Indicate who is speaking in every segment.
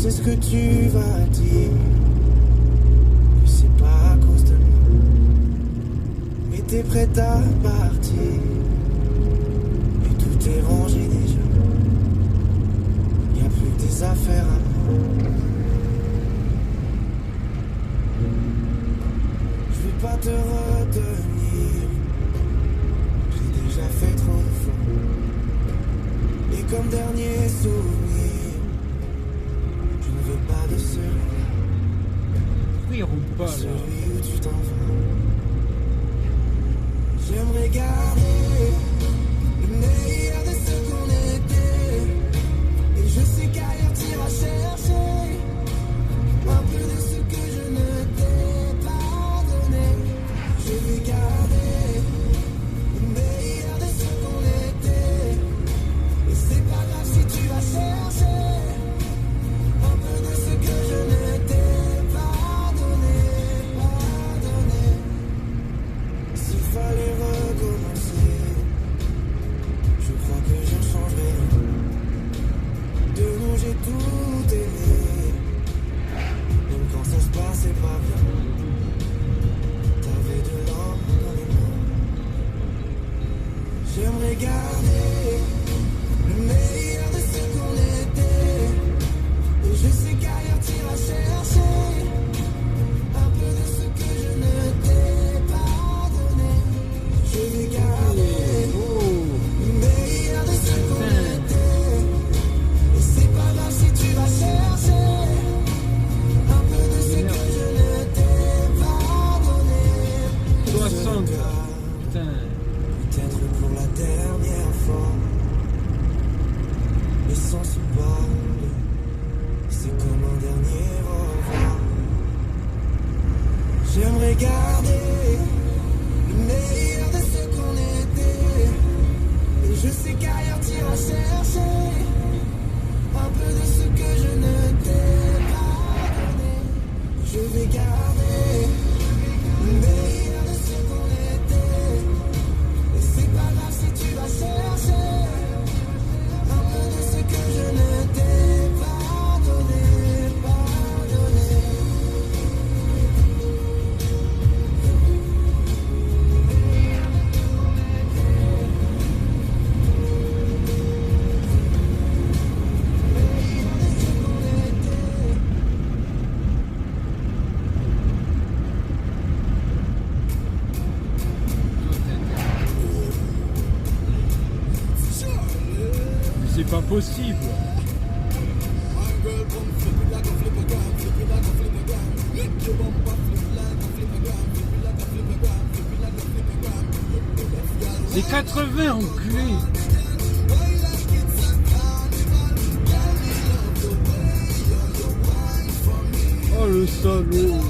Speaker 1: sais ce que tu vas dire, que c'est pas à cause de moi, mais t'es prête à partir, et tout est rangé déjà, y a plus que des affaires à moi. Je vais pas te retenir, j'ai déjà fait trop de fois, et comme dernier souvenir, je ne veux pas de celui-là.
Speaker 2: Oui, roule pas là.
Speaker 1: Celui où tu t'en vas. J'aimerais garder le meilleur de ce qu'on était. Et je sais qu'ailleurs t'iras chercher un peu de ce que je ne t'ai pas donné. Je vais garder le meilleur de ce qu'on était. Et c'est pas grave si tu vas chercher un peu de ce que je ne t'ai pas donné, pas donné. S'il fallait recommencer, je crois que je ne changerai rien. De nous j'ai tout aimé, même quand ça se passait pas bien. T'avais de l'or dans les mains. J'aimerais garder le meilleur de ce qu'on était. Et je sais qu'ailleurs t'iras chercher un peu de ce que je ne t'ai pas donné. Je vais garder le meilleur de ce qu'on était. Et c'est pas grave si tu vas chercher un peu de ce que je ne t'ai pas donné.
Speaker 2: 60. Putain.
Speaker 1: Peut-être pour la dernière fois, mais sans se parler, c'est comme un dernier au revoir. J'aimerais garder le meilleur de ce qu'on était. Et je sais qu'ailleurs t'iras chercher un peu de ce que je ne t'ai pas donné. Je vais garder le meilleur de ce qu'on était. Et c'est pas grave si tu vas chercher un peu de ce que je ne t'ai pas donné, pas donné.
Speaker 2: Mais c'est pas possible. C'est 80 enculé. Oh le salaud.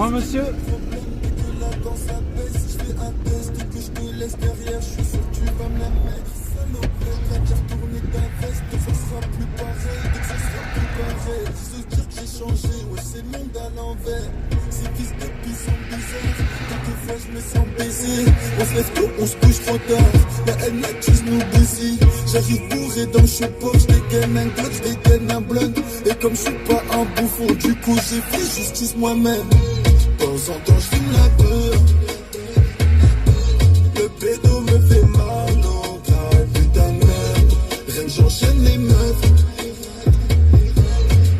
Speaker 2: revoir, monsieur.
Speaker 1: On se lève tôt, on se couche trop tard. Mais elle m'accuse, nous bousille. J'arrive bourré dans le chapeau, j'dégaine un glock, j'dégaine un blunt. Et comme je suis pas un bouffon, du coup j'ai fait justice moi-même. De temps en temps j'fume la peur. Le pédo me fait mal au crâne, putain de merde. Rien que j'enchaîne les meufs.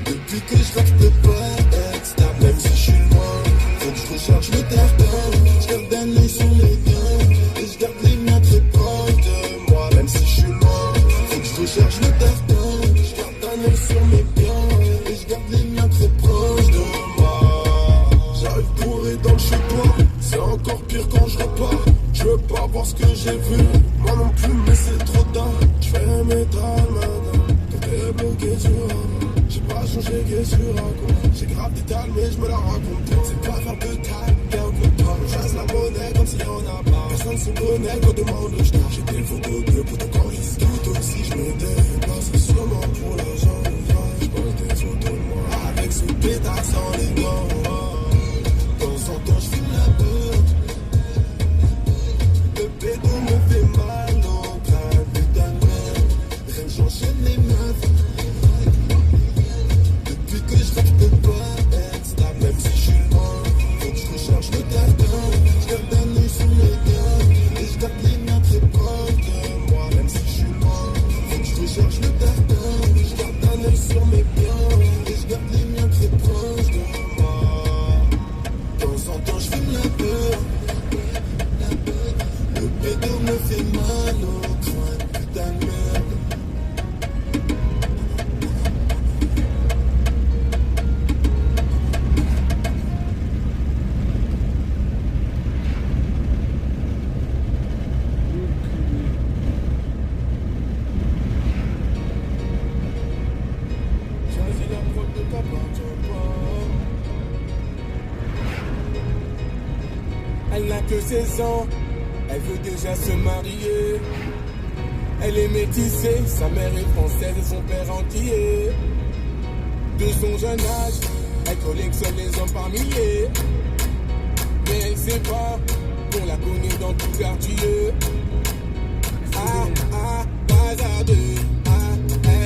Speaker 1: Depuis que je rappe, j'peux pas être stable, même si je suis loin. Faut que je recharge le tartan. J'garde un œil sur les biens. Et j'garde les miens très proches de moi, même si je suis loin. Faut que je recharge le tartan. J'garde un œil sur mes biens. Et j'garde les miens très proches de moi. J'arrive bourré dans le chez toi. C'est encore pire quand je repars. Je veux pas voir ce que j'ai vu. Moi non plus, mais c'est trop tard. J'fais un métal, madame. Quand t'es bloqué, tu vois. J'ai pas changé, qu'est-ce que tu racontes? J'ai grave des tales, mais je me la raconte pas. C'est pas faire de taille, garde le pas. On chasse la monnaie comme s'il y en a pas. Personne se connaît quand demande le star. J'ai des photos de pour ton corps, j'hésite aussi. Je me dépasse sûrement pour l'argent. Je pose des photos de moi avec ce pétard sans les gants. De temps en temps, je filme la peur. Le pédo me fait mal au crâne, putain de merde. Rien que j'enchaîne les meufs. Depuis que je rappe, j'peux pas être stable, même si je suis loin. Faut que je recharge le tartan. J'garde un œil sur mes biens. Et j'garde les miens très proches de moi, même si je suis loin. Faut que je recharge le tartan. J'garde un œil sur mes biens. Et j'garde les miens très proches de moi. De temps en temps, j'fume la peur. Le pédo me fait mal au crâne, putain de merde. Choisis la preuve de ta part. Elle n'a que 16 ans, elle veut déjà se marier. Elle est métissée, sa mère est française et son père entier. De son jeune âge, elle collectionne les hommes par milliers. Mais elle sait pas qu'on la connaît dans tout quartier. Ah, ah, bazardeux. Ah,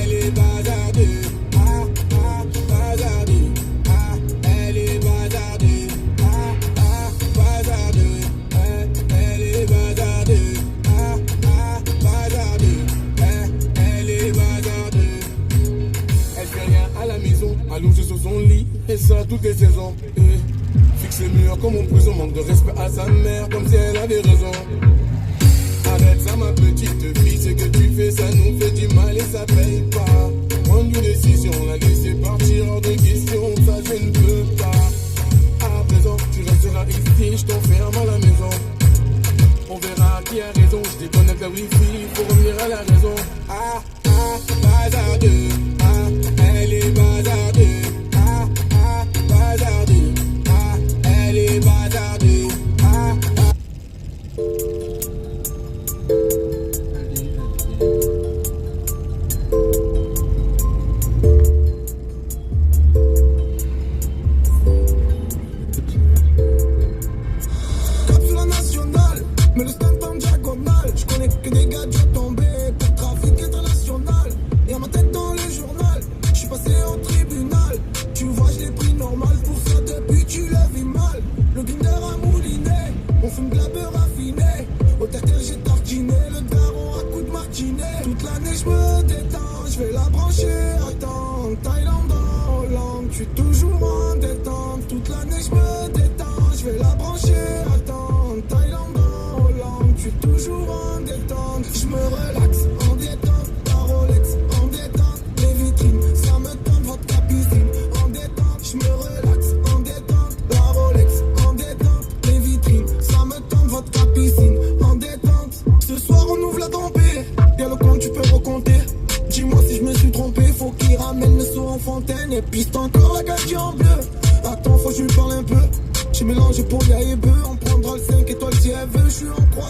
Speaker 1: elle est bazardeux. Ah, ah, bazardeux. Ah, elle est bazardeux. Ah, ah, bazardeux. Elle est bazardeux. Ah, ah, bazardeux. Elle est bazardeux. Elle fait rien à la maison, allongée sur son lit, et ça toutes les saisons. Fixe les murs comme en prison, manque de respect à sa mère, comme si elle avait raison. Arrête ça ma petite fille, ce que tu fais ça nous fait du mal et ça paye pas. Prendre une décision, la laisser partir hors de question, ça je ne peux pas. À présent, tu resteras ici, je t'enferme à la maison. On verra qui a raison, je déconnecte la wifi, faut revenir à la raison. Ah, ah, bazardeux, ah, elle est bazardeux. Ah, ah, bazardeux, ah, elle est bazardeux. Ah, ah. Cap sur la nationale, mais le stand en diagonale. Je connais que des gars déjà tombés pour trafic international. Et à ma tête dans le journal, je suis passé au tribunal. Tu vois, je l'ai pris normal, pour ça depuis tu le vis mal. Le Kinder a mouliné, on fume de la beurre raffinée. Au terre j'ai tartiné, le daron à coups de martinet. Toute l'année je me détends, je vais la brancher. Attends, Thaïlande en Hollande, je suis toujours en détente. Toute l'année je me détends, je vais la brancher. Attends, Thaïlande en Hollande, je suis toujours en détente. Je me relaxe en détente, la Rolex en détente. Les vitrines, ça me tente, votre piscine en détente. Je me relaxe en détente, la Rolex en détente. Les vitrines, ça me tente, votre piscine en détente. Ce soir on ouvre la tempée, bien le compte tu peux recompter. Dis-moi si je me suis trompé, faut qu'il ramène le seau en fontaine. Et piste encore la galerie en bleu. Attends, faut que je lui parle un peu.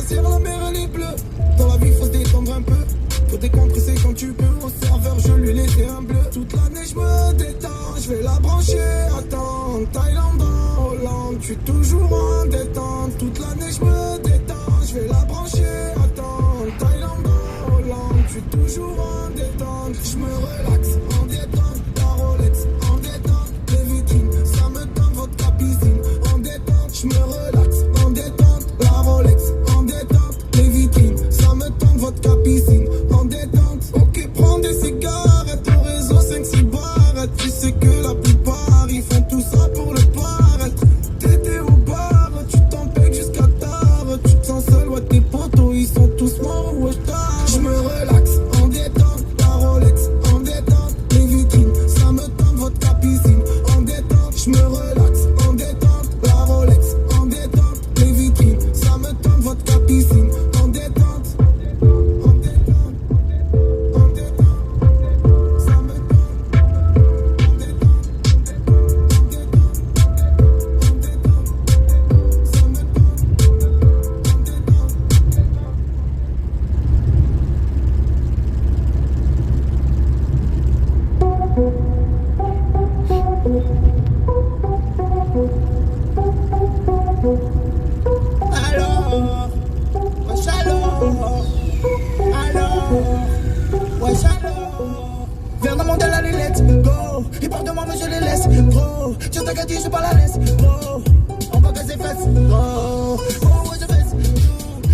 Speaker 1: sortir, la mer elle est bleue. Dans la vie faut se détendre un peu. Faut décompresser quand tu peux. Au serveur je lui laissais un bleu. Toute l'année je me détends. Je vais la brancher. Attends, Thaïlande en Hollande. Je suis toujours en détente. Toute l'année je me détends. Je vais la brancher. Attends, Thaïlande en Hollande. Je suis toujours en détente. Je me relaxe en détente. La Rolex en détente. Les vitrines, ça me tente. Votre piscine en détente. Je me relaxe en détente. La Rolex en détente. Les vitrines, ça me tente. Votre piscine en détente. Ok, prends des cigarettes. Au réseau 5-6 barrettes. Tu sais que la plupart ils font tout ça pour le paraître. T'étais au bar, tu t'en pèques jusqu'à tard. Tu te sens seul, ouais, tes potos ils sont tous morts ou tard. Je me relaxe en détente. La Rolex en détente. Les vitrines, ça me tente. Votre piscine en détente. Je me relaxe en détente. La Rolex en détente. Les vitrines, ça me tente. Votre piscine en détente. Viens dans mon de la let's go. Ils parlent de moi mais je les laisse, gros. Tu t'inquiètes, je suis pas la laisse, gros. On va casser fesses, gros. Oh ouais je fesse, you.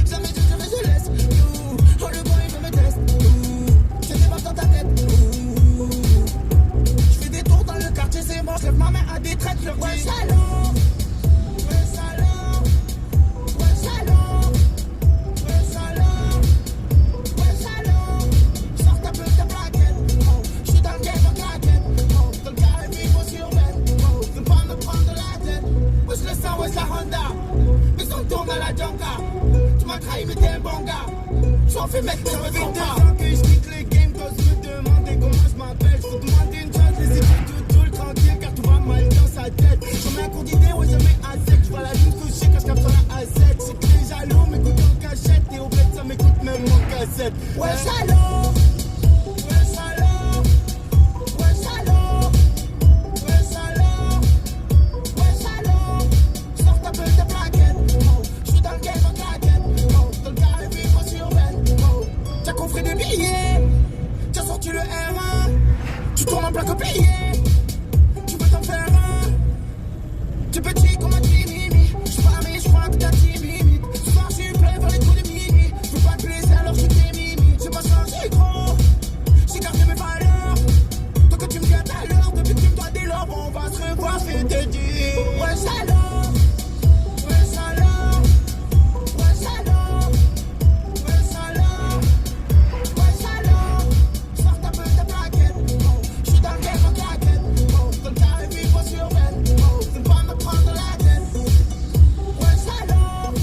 Speaker 1: Jamais je laisse, you. Oh le boy il me teste, you. Je débarque dans ta tête, you. Je fais des tours dans le quartier, c'est bon. Je lève ma main à des traites, je leur dis ouais shalom. Ouais shalom. Ouais shalom. Ouais shalom. Ouais shalom. Sors ta peu ta plaquette. J'suis dans le game en claquette. Dans le carré vivo sur bête. Veux pas me prendre la tête. Wesh le sang, wesh la Honda. Mais on tourne à la Junka. Tu m'as trahi mais t'es un bon gars. J'en fais mettre sur le combat. Que je quitte le game, t'oses me demander comment je m'appelle. J'veux demander une chose, laissez tout le tranquille car tout va mal dans sa tête. J'en mets un cours d'idée, ouais jamais à sec. J'vois la lune couchée quand j'capte sur la A7. C'est que les jaloux m'écoutent en cachette. Et au fait ça m'écoute même en cassette. Ouais jaloux. T'as sorti le R1, tu tournes en plaque au pilier. Tu veux t'en faire un. T'es petit comme un timimi. J'suis pas mais j'crois que t'as timimi. Ce soir j'suis plein vers les trous de minuit. J'veux pas te blesser alors j'suis tes mimi. J'ai pas changé gros, j'ai gardé mes valeurs. Tant que tu me viens à l'heure, depuis que tu me dois des lobes, on va se revoir, je vais te dire. Ouais shalom. Ouais shalom. Ouais shalom. Ouais shalom. Sors ta peu ta plaquette. J'suis dans le game en claquette. Dans le carré vivo sur bête. Veux pas me prendre la tête. Ouais shalom.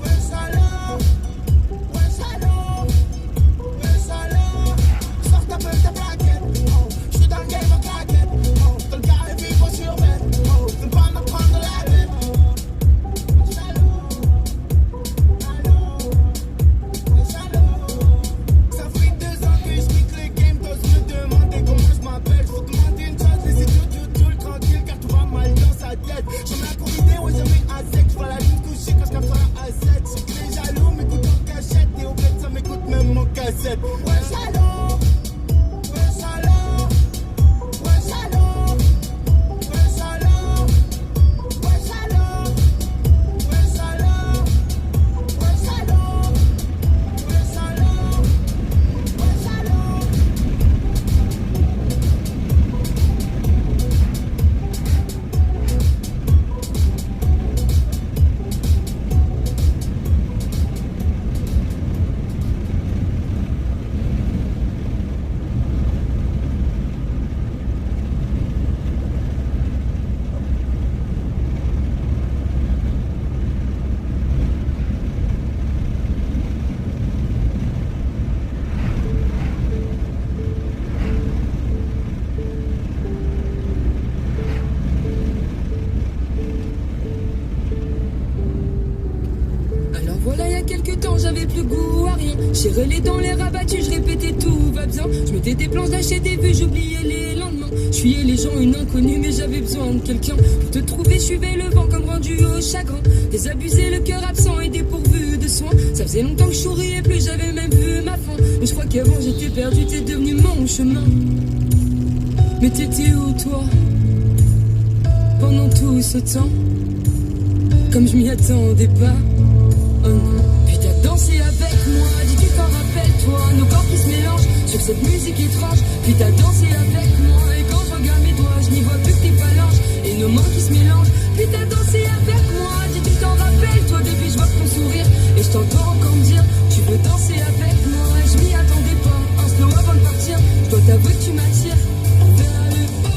Speaker 1: Ouais shalom. Ouais shalom. Ouais shalom. Sors ta peu ta plaquette. J'suis dans le game en claquette. Dans le carré vivo sur bête. Veux pas me prendre la tête. Ça fait 2 ans que je quitte le game, t'oses me demander comment je m'appelle. J'veux demander une chose, laissez tout le tranquille car tout va mal dans sa tête. J'en ai pour idée, ouais jamais à sec. J'vois la lune couchée quand j'capte sur la A7. C'est que les jaloux m'écoutent en cachette. Et au fait ça m'écoute même en cassette. Ouais shalom. Ouais shalom. Ouais shalom. Ouais shalom. Ouais shalom. Ouais shalom. Ouais shalom. Ouais shalom. Ouais shalom.
Speaker 3: temps, j'avais plus goût à rien. J'ai relais dans les rabattus, je répétais tout va bien. Je mettais des planches d'acheter des vues, j'oubliais les lendemains. Je fuyais les gens, une inconnue, mais j'avais besoin de quelqu'un. Pour te trouver, je suivais le vent comme rendu au chagrin. Désabusé, le cœur absent et dépourvu de soins. Ça faisait longtemps que je souriais plus, j'avais même vu ma fin. Mais je crois qu'avant j'étais perdu, t'es devenu mon chemin. Mais t'étais où toi, pendant tout ce temps? Comme je m'y attendais pas. Oh non. Puis t'as dansé avec moi, dis tu t'en rappelles toi. Nos corps qui se mélangent sur cette musique étrange. Puis t'as dansé avec moi, et quand je regarde mes doigts, je n'y vois plus que tes phalanges et nos mains qui se mélangent. Puis t'as dansé avec moi, dis tu t'en rappelles toi. Depuis je vois ton sourire et je t'entends encore me dire tu veux danser avec moi. Et je m'y attendais pas, un slow avant de partir. Je dois t'avouer que tu m'attires vers le haut.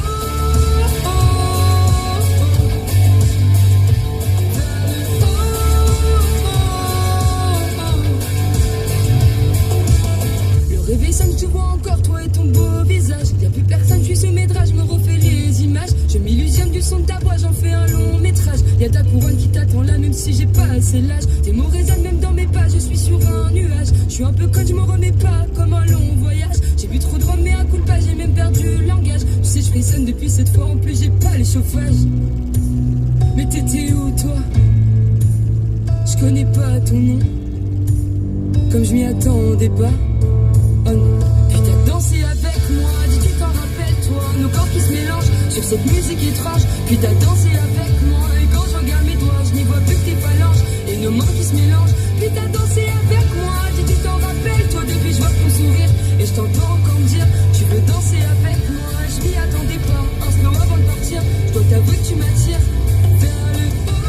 Speaker 3: Ça me vois encore, toi et ton beau visage. Y'a plus personne, je suis sous mes draps, je me refais les images. Je m'illusionne du son de ta voix, j'en fais un long métrage. Y'a ta couronne qui t'attend là, même si j'ai pas assez l'âge. Tes mots résonnent même dans mes pas, je suis sur un nuage. Je suis un peu con, je m'en remets pas, comme un long voyage. J'ai bu trop de rhum, mais un coup de pas, j'ai même perdu le langage. Tu sais, je frissonne depuis cette fois, en plus j'ai pas les chauffages. Mais t'étais où toi? Je connais pas ton nom, comme je m'y attendais pas. Oh non. Puis t'as dansé avec moi, dis tu t'en rappelles toi. Nos corps qui se mélangent sur cette musique étrange. Puis t'as dansé avec moi, et quand je regarde mes doigts, je n'y vois plus que tes phalanges et nos mains qui se mélangent. Puis t'as dansé avec moi, dis tu t'en rappelles toi. Depuis je vois ton sourire et je t'entends encore me dire tu veux danser avec moi. Je m'y attendais pas, un slow avant de partir. Je dois t'avouer que tu m'attires vers le haut.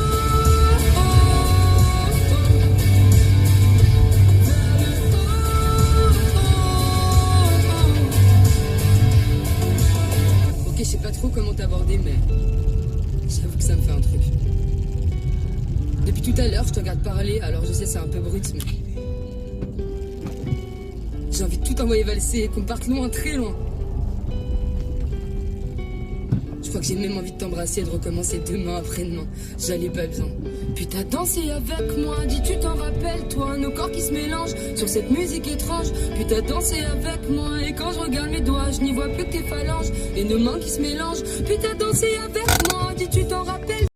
Speaker 3: Je sais pas trop comment t'aborder, mais j'avoue que ça me fait un truc. Depuis tout à l'heure, je te regarde parler, alors je sais c'est un peu brut, mais j'ai envie de tout envoyer valser et qu'on parte loin, très loin. Je crois que j'ai même envie de t'embrasser et de recommencer demain après-demain. J'allais pas bien. Puis t'as dansé avec moi, dis tu t'en rappelles toi. Nos corps qui se mélangent sur cette musique étrange. Puis t'as dansé avec moi, et quand je regarde mes doigts, je n'y vois plus que tes phalanges et nos mains qui se mélangent. Puis t'as dansé avec moi, dis tu t'en rappelles.